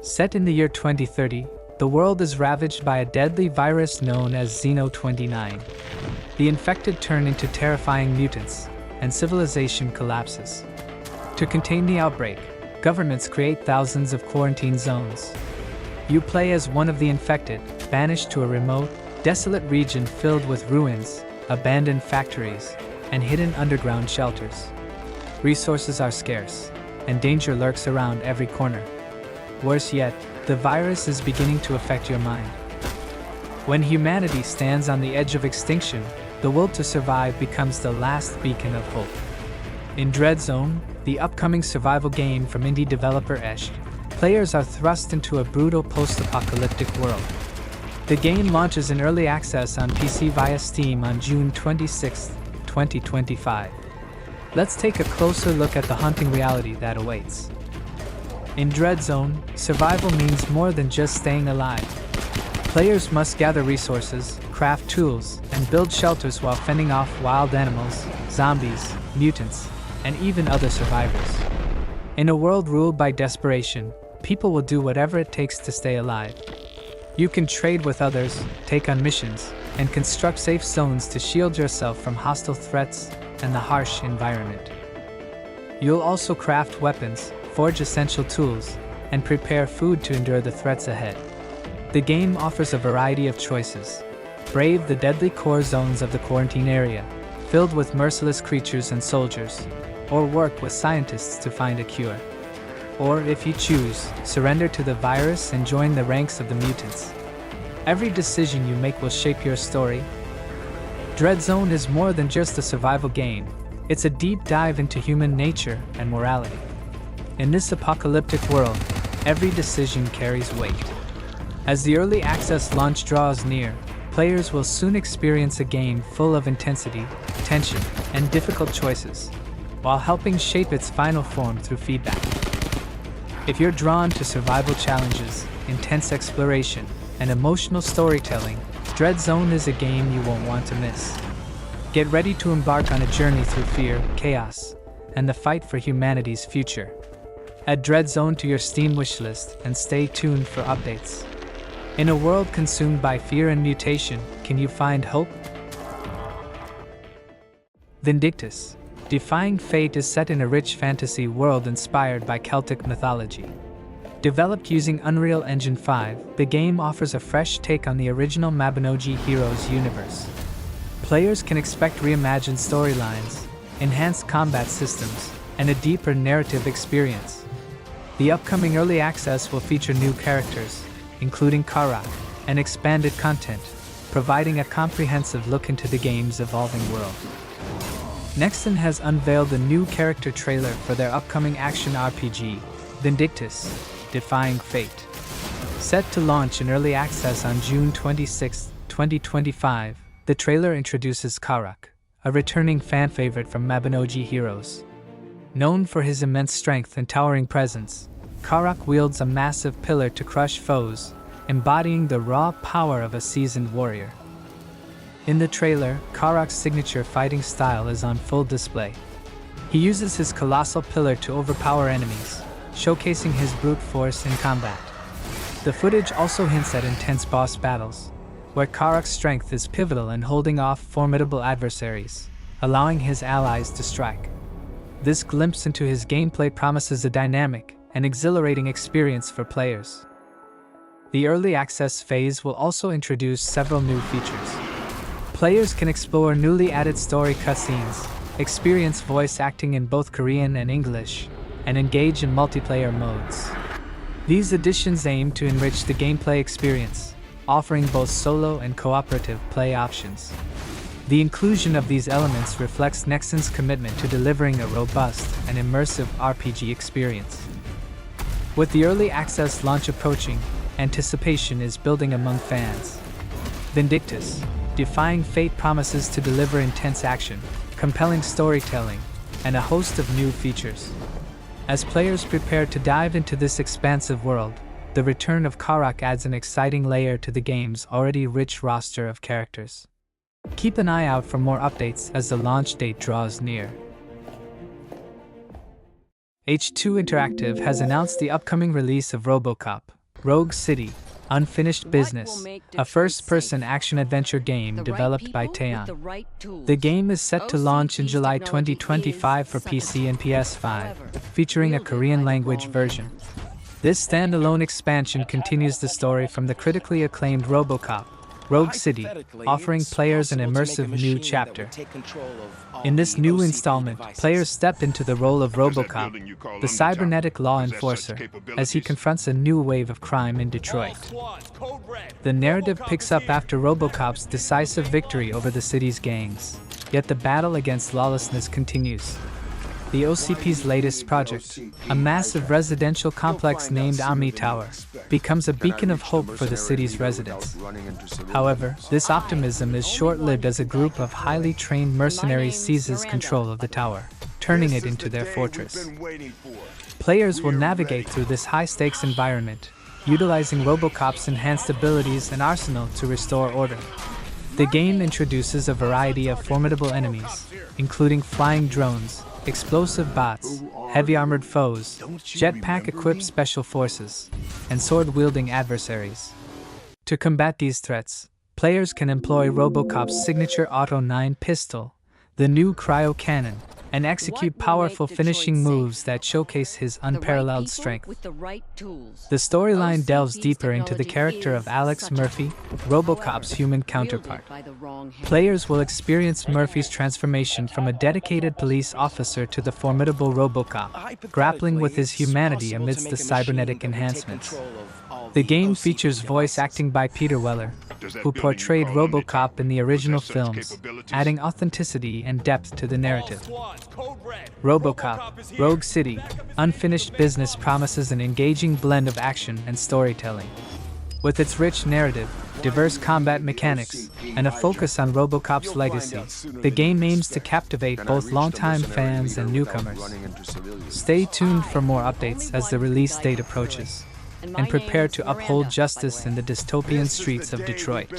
Set in the year 2030, the world is ravaged by a deadly virus known as Xeno-29. The infected turn into terrifying mutants, and civilization collapses. To contain the outbreak, governments create thousands of quarantine zones. You play as one of the infected, banished to a remote, desolate region filled with ruins, abandoned factories, and hidden underground shelters. Resources are scarce, and danger lurks around every corner. Worse yet, the virus is beginning to affect your mind. When humanity stands on the edge of extinction, the will to survive becomes the last beacon of hope. In Dreadzone, the upcoming survival game from indie developer Eshed, players are thrust into a brutal post-apocalyptic world. The game launches in early access on PC via Steam on June 26, 2025. Let's take a closer look at the haunting reality that awaits. In Dreadzone, survival means more than just staying alive. Players must gather resources, craft tools, and build shelters while fending off wild animals, zombies, mutants, and even other survivors. In a world ruled by desperation, people will do whatever it takes to stay alive. You can trade with others, take on missions, and construct safe zones to shield yourself from hostile threats and the harsh environment. You'll also craft weapons, forge essential tools, and prepare food to endure the threats ahead. The game offers a variety of choices. Brave the deadly core zones of the quarantine area, filled with merciless creatures and soldiers, or work with scientists to find a cure. Or, if you choose, surrender to the virus and join the ranks of the mutants. Every decision you make will shape your story. Dreadzone is more than just a survival game. It's a deep dive into human nature and morality. In this apocalyptic world, every decision carries weight. As the early access launch draws near, players will soon experience a game full of intensity, tension, and difficult choices, while helping shape its final form through feedback. If you're drawn to survival challenges, intense exploration, and emotional storytelling, Dreadzone is a game you won't want to miss. Get ready to embark on a journey through fear, chaos, and the fight for humanity's future. Add Dreadzone to your Steam wishlist and stay tuned for updates. In a world consumed by fear and mutation, can you find hope? Vindictus, Defying Fate is set in a rich fantasy world inspired by Celtic mythology. Developed using Unreal Engine 5, the game offers a fresh take on the original Mabinogi Heroes universe. Players can expect reimagined storylines, enhanced combat systems, and a deeper narrative experience. The upcoming early access will feature new characters, including Karok, and expanded content, providing a comprehensive look into the game's evolving world. Nexon has unveiled a new character trailer for their upcoming action RPG, Vindictus, Defying Fate. Set to launch in early access on June 26, 2025, the trailer introduces Karok, a returning fan favorite from Mabinogi Heroes. Known for his immense strength and towering presence, Karok wields a massive pillar to crush foes, embodying the raw power of a seasoned warrior. In the trailer, Karok's signature fighting style is on full display. He uses his colossal pillar to overpower enemies, showcasing his brute force in combat. The footage also hints at intense boss battles, where Karok's strength is pivotal in holding off formidable adversaries, allowing his allies to strike. This glimpse into his gameplay promises a dynamic and exhilarating experience for players. The early access phase will also introduce several new features. Players can explore newly added story cutscenes, experience voice acting in both Korean and English, and engage in multiplayer modes. These additions aim to enrich the gameplay experience, offering both solo and cooperative play options. The inclusion of these elements reflects Nexon's commitment to delivering a robust and immersive RPG experience. With the early access launch approaching, anticipation is building among fans. Vindictus, Defying Fate promises to deliver intense action, compelling storytelling, and a host of new features. As players prepare to dive into this expansive world, the return of Karok adds an exciting layer to the game's already rich roster of characters. Keep an eye out for more updates as the launch date draws near. H2 Interactive has announced the upcoming release of RoboCop, Rogue City, Unfinished Business, a first-person action-adventure game developed by Teon. The game is set to launch in July 2025 for PC and PS5, featuring a Korean-language version. This standalone expansion continues the story from the critically acclaimed RoboCop, Rogue City, offering players an immersive new chapter. In this new installment, players step into the role of RoboCop, the cybernetic law enforcer, as he confronts a new wave of crime in Detroit. The narrative picks up after RoboCop's decisive victory over the city's gangs, yet the battle against lawlessness continues. The OCP's latest project, a massive residential complex named Omni Tower, becomes a beacon of hope for the city's residents. However, this optimism is short-lived as a group of highly trained mercenaries seizes control of the tower, turning it into their fortress. Players will navigate through this high-stakes environment, utilizing RoboCop's enhanced abilities and arsenal to restore order. The game introduces a variety of formidable enemies, including flying drones, explosive bots, heavy-armored foes, jetpack-equipped special forces, and sword-wielding adversaries. To combat these threats, players can employ RoboCop's signature Auto 9 pistol, the new cryo cannon, and execute powerful finishing moves that showcase his unparalleled strength. The storyline delves deeper into the character of Alex Murphy, RoboCop's human counterpart. Players will experience Murphy's transformation from a dedicated police officer to the formidable RoboCop, grappling with his humanity amidst the cybernetic enhancements. The game features voice acting by Peter Weller, who portrayed RoboCop in the original films, adding authenticity and depth to the narrative. RoboCop, Rogue City, Unfinished Business promises an engaging blend of action and storytelling. With its rich narrative, diverse combat mechanics, and a focus on RoboCop's legacy, the game aims to captivate both longtime fans and newcomers. Stay tuned for more updates as the release date approaches, and prepare to uphold justice in the dystopian streets of Detroit.